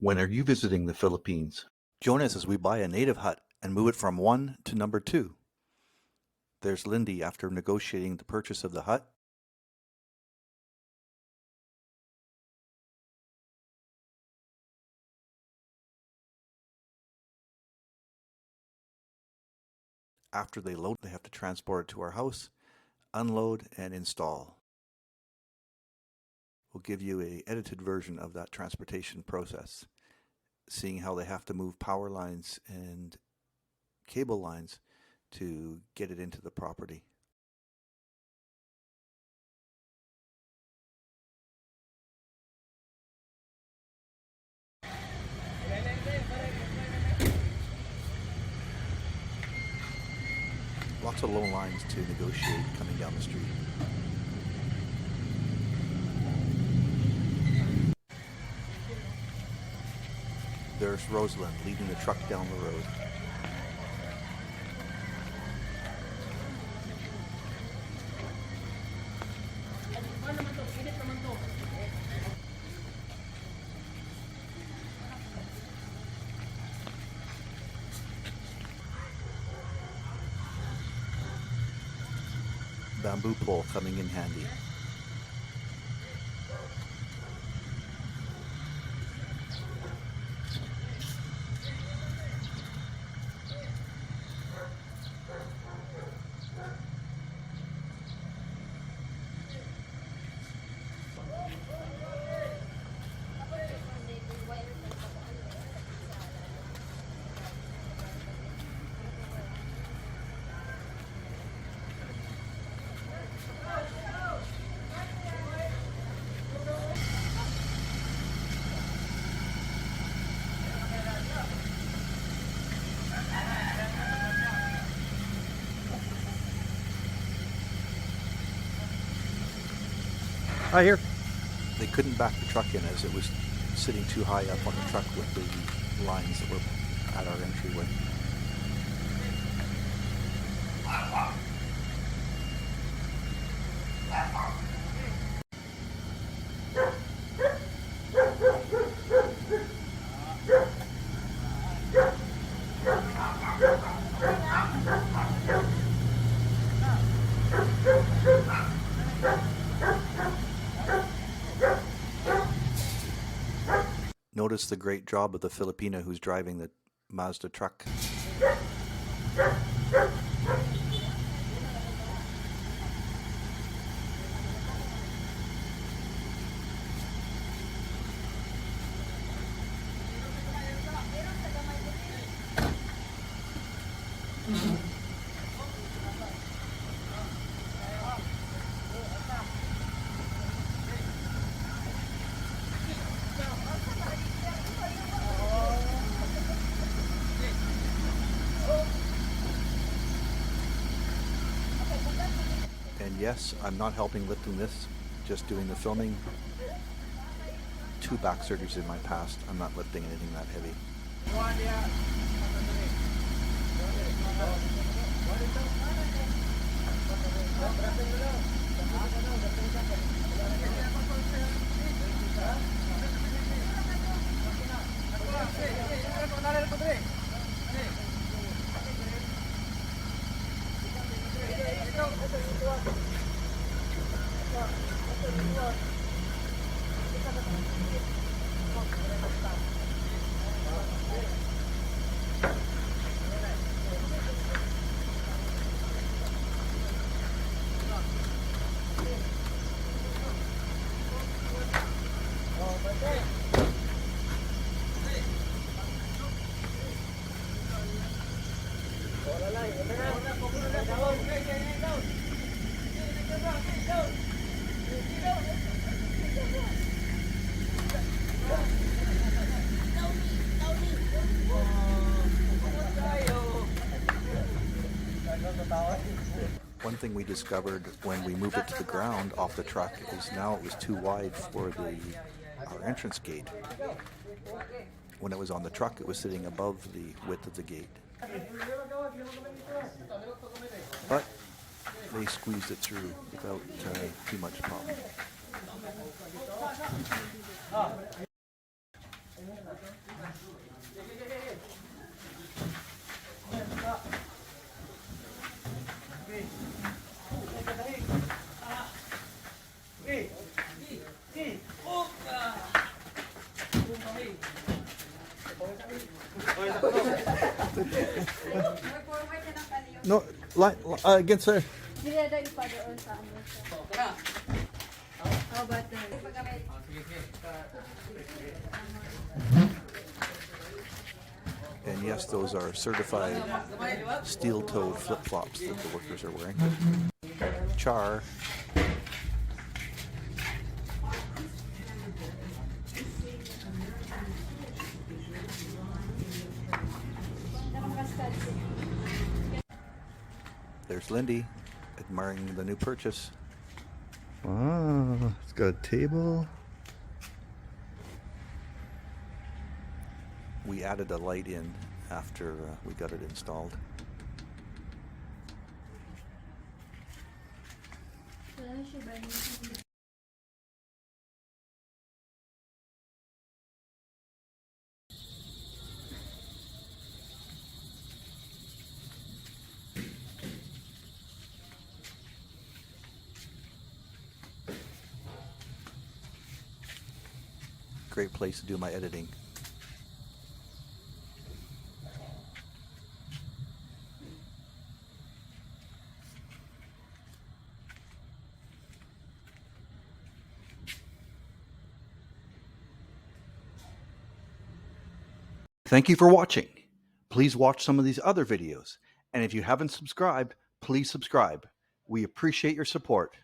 When are you visiting the Philippines? Join us as we buy a native hut and move it from 1 to number 2. There's Lindy after negotiating the purchase of the hut. After they load, they have to transport it to our house, unload, and install. We'll give you an edited version of that transportation process, seeing how they have to move power lines and cable lines to get it into the property. Lots of low lines to negotiate coming down the street. There's Rosalind leading the truck down the road. Bamboo pole coming in handy. Right here. They couldn't back the truck in as it was sitting too high up on the truck with the lines that were at our entryway. Notice the great job of the Filipino who's driving the Mazda truck. And yes, I'm not helping lifting this, just doing the filming. 2 back surgeries in my past. I'm not lifting anything that heavy. One thing we discovered when we moved it to the ground off the truck is now it was too wide for our entrance gate. When it was on the truck, it was sitting above the width of the gate. But they squeezed it through without too much problem. No, against there. And yes, those are certified steel-toed flip-flops that the workers are wearing. Char. There's Lindy admiring the new purchase. Wow, it's got a table. We added a light in after we got it installed. Great place to do my editing. Thank you for watching. Please watch some of these other videos. And if you haven't subscribed, please subscribe. We appreciate your support.